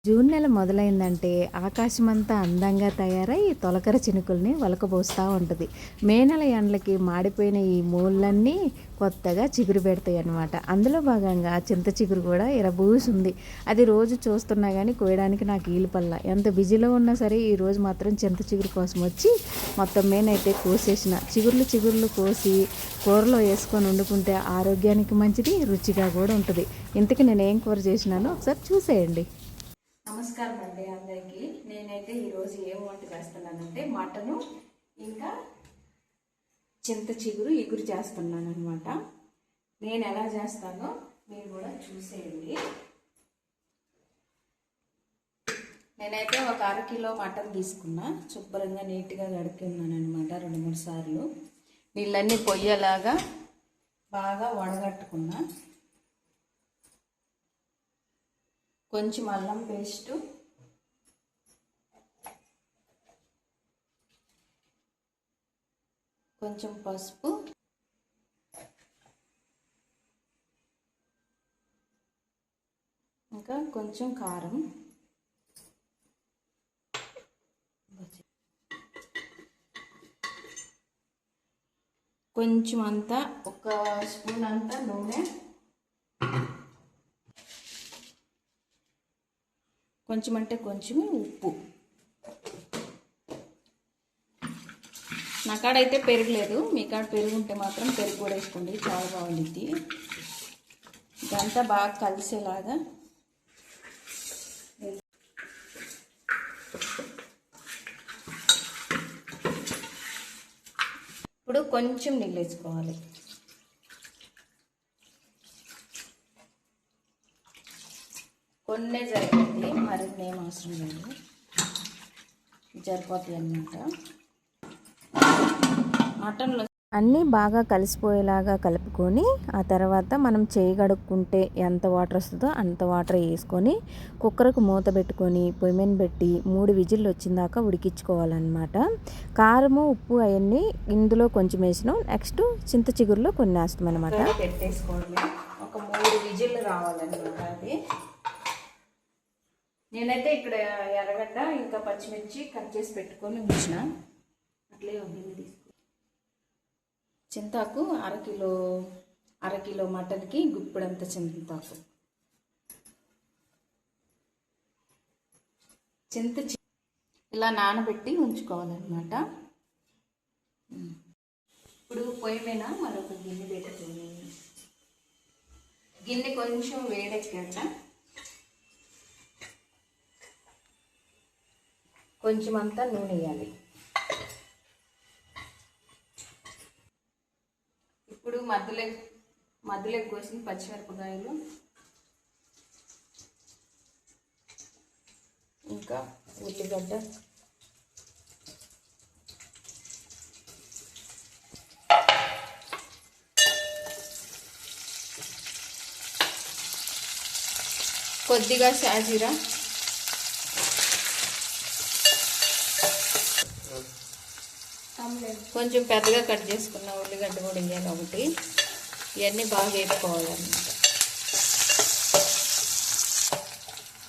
June నెల మొదలైందంటే ఆకాశమంతా అందంగా తయారై తొలకరి చినుకుల్ని ఒలకబోస్తూ ఉంటుంది. మే నెల ఎండలకి మాడిపోయిన ఈ మూలన్నీ కొత్తగా చిగురు పెడతాయి అన్నమాట. అందులో భాగంగా చింత చిగురు కూడా ఇరబూసుంది. అది రోజు చూస్తున్నా కానీ కోయడానికి నాకు వీలు పడలా. ఎంత బిజీలో ఉన్నా సరే ఈరోజు మాత్రం చింత చిగురు కోసం వచ్చి మొత్తం మేనైతే కోసేసిన. చిగుర్లు కోసి కూరలో వేసుకొని వండుకుంటే ఆరోగ్యానికి మంచిది, రుచిగా కూడా ఉంటుంది. ఇంతకీ నేను ఏం కూర చేసినానో ఒకసారి చూసేయండి. నమస్కారం అండి అందరికీ. నేనైతే ఈరోజు ఏం వంట చేస్తున్నానంటే మటను ఇంకా చింత చిగురు ఇగురు చేస్తున్నాను అనమాట. నేను ఎలా చేస్తానో మీరు కూడా చూసేయండి. నేనైతే ఒక అరకిలో మటన్ తీసుకున్నా, శుభ్రంగా నీట్గా కడుక్కున్నాను అనమాట 2-3 సార్లు. నీళ్ళన్నీ పొయ్యేలాగా బాగా వడగట్టుకున్నా. కొంచెం అల్లం పేస్టు, కొంచెం పసుపు, ఇంకా కొంచెం కారం, కొంచెం అంతా 1 స్పూన్ అంతా నూనె, కొంచెం అంటే కొంచెం ఉప్పు. నా కాడైతే పెరుగు లేదు, మీ కాడ పెరుగు ఉంటే మాత్రం పెరుగు కూడా వేసుకోండి, చాలా బాగుంటుంది. ఇదంతా బాగా కలిసేలాగా ఇప్పుడు కొంచెం నీళ్ళు వేసుకోవాలి. కొన్నే సరిపోతుంది, మరిన్ని ఏం అవసరం లేదు, సరిపోతాయి అన్నమాట. మటన్లో అన్నీ బాగా కలిసిపోయేలాగా కలుపుకొని ఆ తర్వాత మనం చేయి కడుక్కుంటే ఎంత వాటర్ వస్తుందో అంత వాటర్ వేసుకొని కుక్కర్కు మూత పెట్టుకొని పొయ్యి మీద పెట్టి 3 విజిల్లు వచ్చిందాకా ఉడికించుకోవాలన్నమాట. కారము ఉప్పు అవన్నీ ఇందులో కొంచెం వేసినాం. నెక్స్ట్ చింత చిగురులో కొన్ని వేస్తాం అనమాట. పెట్టేసుకోవడమే. ఒక 3 విజిల్లు రావాలన్నమాట. అది నేనైతే ఇక్కడ ఎర్రగడ్డ ఇంకా పచ్చిమిర్చి కట్ చేసి పెట్టుకొని ఉంచిన. అట్లే చింతాకు అరకిలో మటన్కి గుప్పెడంత చింతాకు. ఇలా నానబెట్టి ఉంచుకోవాలన్నమాట. ఇప్పుడు పొయ్యి మీద మరొక గిన్నె పెట్టుకొని గిన్నె కొంచెం వేడెక్కాక కొంచెం అంతా నూనె వేయాలి. ఇప్పుడు మధ్యలో కోసిన పచ్చిమిరపకాయలు, ఇంకా ఉల్లిగడ్డ, కొద్దిగా సాజీరా, కొంచెం పెద్దగా కట్ చేసుకున్న ఉల్లిగడ్డ కూడా వేయాలి ఒకటి. ఇవన్నీ బాగా వేపుకోవాలన్నమాట.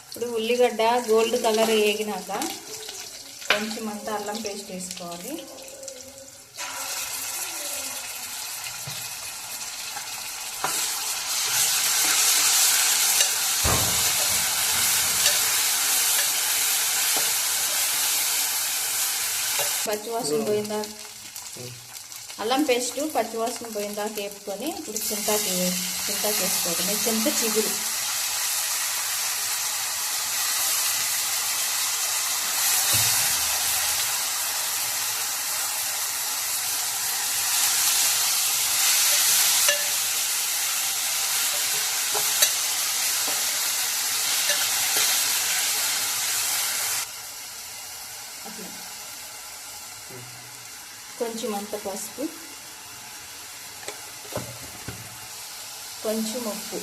ఇప్పుడు ఉల్లిగడ్డ గోల్డ్ కలర్ వేగినాక కొంచెం అంతా అల్లం పేస్ట్ వేసుకోవాలి. పచ్చివాసన పోయిందా, అల్లం పేస్టు పచ్చివాసన పోయిందాక వేపుకొని ఇప్పుడు చింతాకి వేసుకోవడమే. చింత చిగురు అట్లా కొంచెం అంత పసుపు, కొంచెం ఉప్పు,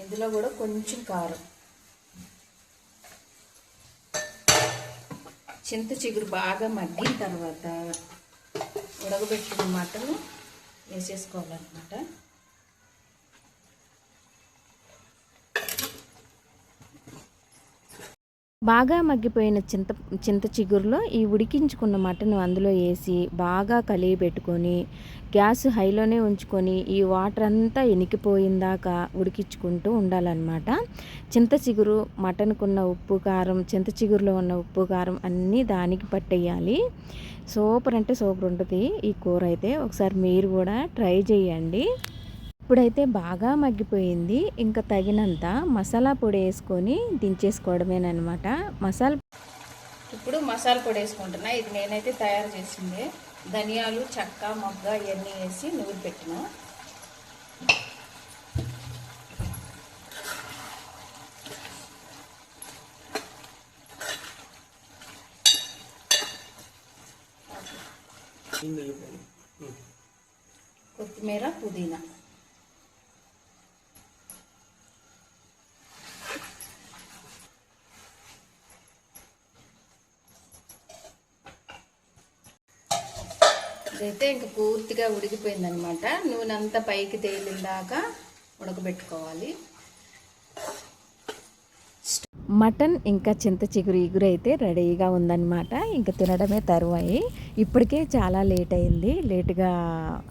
ఇందులో కూడా కొంచెం కారం. చింత చిగురు బాగా మగ్గిన తర్వాత ఉడకబెట్టిన మటను వేసేసుకోవాలన్నమాట. బాగా మగ్గిపోయిన చింత చిగురులో ఈ ఉడికించుకున్న మటన్ అందులో వేసి బాగా కలిగి పెట్టుకొని గ్యాస్ హైలోనే ఉంచుకొని ఈ వాటర్ అంతా ఎనికిపోయిందాకా ఉడికించుకుంటూ ఉండాలన్నమాట. చింత చిగురు మటన్కున్న ఉప్పు కారం, చింత చిగురులో ఉన్న ఉప్పు కారం అన్నీ దానికి పట్టేయాలి. సూపర్ అంటే సూపర్ ఉంటుంది ఈ కూర అయితే. ఒకసారి మీరు కూడా ట్రై చేయండి. ఇప్పుడైతే బాగా మగ్గిపోయింది. ఇంకా తగినంత మసాలా పొడి వేసుకొని దించేసుకోవడమేనమాట. ఇప్పుడు మసాలా పొడి వేసుకుంటున్నా. ఇది నేనైతే తయారు చేసిందే. ధనియాలు, చెక్క, మొగ్గ ఇవన్నీ వేసి నూరి పెట్టిన. కొత్తిమీర, పుదీనా. ఇదైతే ఇంకా పూర్తిగా ఉడికిపోయిందనమాట. నూనె అంతా పైకి తేలిందాకా ఉడకబెట్టుకోవాలి. మటన్ ఇంకా చింత చిగురు ఇగురు అయితే రెడీగా ఉందన్నమాట. ఇంకా తినడమే తరువాయి. ఇప్పటికే చాలా లేట్ అయింది. లేటుగా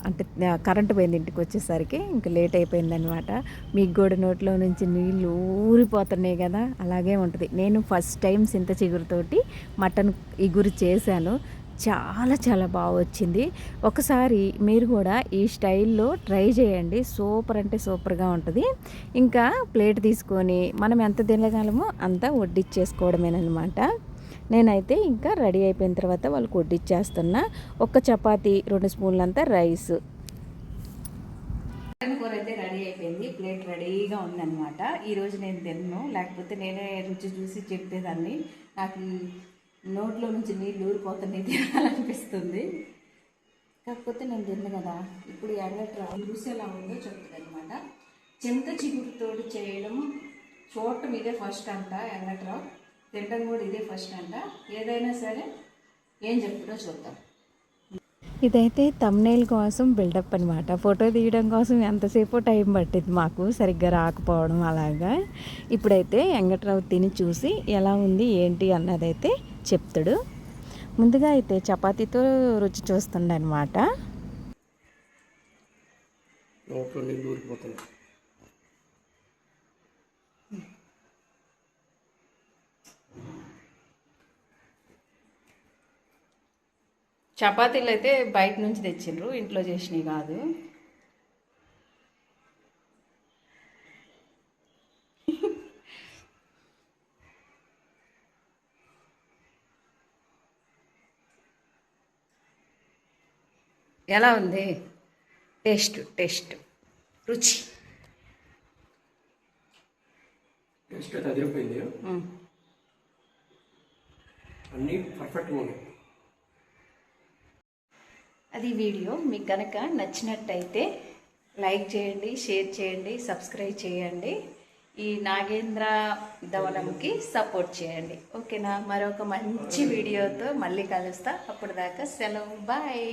అంటే కరెంటు పోయింది ఇంటికి వచ్చేసరికి. ఇంకా లేట్ అయిపోయిందనమాట. మీకు కూడా నోట్లో నుంచి నీళ్ళు ఊరిపోతున్నాయి కదా, అలాగే ఉంటుంది. నేను ఫస్ట్ టైం చింత చిగురుతోటి మటన్ ఇగురు చేశాను. చాలా చాలా బాగా వచ్చింది. ఒకసారి మీరు కూడా ఈ స్టైల్లో ట్రై చేయండి. సూపర్ అంటే సూపర్గా ఉంటుంది. ఇంకా ప్లేట్ తీసుకొని మనం ఎంత తినగలమో అంత వడ్డిచ్చేసుకోవడమేనమాట. నేనైతే ఇంకా రెడీ అయిపోయిన తర్వాత వాళ్ళకి వడ్డిచ్చేస్తున్నా. ఒక చపాతీ, 2 స్పూన్లంతా రైస్. మటన్ కూర అయితే రెడీ అయిపోయింది. ప్లేట్ రెడీగా ఉందన్నమాట. ఈరోజు నేను తిన్నాను, లేకపోతే నేనే రుచి చూసి చెప్పేదాన్ని. నాకు నోట్లో నుంచి నీళ్ళు ఊరిపోతున్నాయి, తినాలనిపిస్తుంది. కాకపోతే నేను తిన్న కదా. ఇప్పుడు ఎర్రట్రా జ్యూస్ ఎలా ఉందో చెప్తుంది అనమాట. చింత చిగురుతో చేయడం చూడటం ఇదే ఫస్ట్ అంట. ఎర్రట్రా తినడం కూడా ఇదే ఫస్ట్ అంట. ఏదైనా సరే ఏం చెప్తుందో చూద్దాం. ఇదైతే థంబ్నెయిల్ కోసం బిల్డప్ అనమాట. ఫోటో తీయడం కోసం ఎంతసేపు టైం పట్టింది మాకు, సరిగ్గా రాకపోవడం అలాగా. ఇప్పుడైతే వెంకట్రావు తిని చూసి ఎలా ఉంది ఏంటి అన్నదైతే చెప్తాడు. ముందుగా అయితే చపాతీతో రుచి చూస్తుండనమాట. చపాతీలు అయితే బయట నుంచి తెచ్చిండ్రు, ఇంట్లో చేసినవి కాదు. ఎలా ఉంది టేస్ట్ రుచి? టేస్ట్ అయితే అదిరిపోయింది. అన్నీ పర్ఫెక్ట్గా ఉన్నాయి. అది వీడియో మీకు కనుక నచ్చినట్టయితే లైక్ చేయండి, షేర్ చేయండి, సబ్స్క్రైబ్ చేయండి. ఈ నాగేంద్ర ధవనంకి సపోర్ట్ చేయండి. ఓకేనా? మరొక మంచి వీడియోతో మళ్ళీ కలుస్తా. అప్పుడు దాకా సెలవు. బాయ్.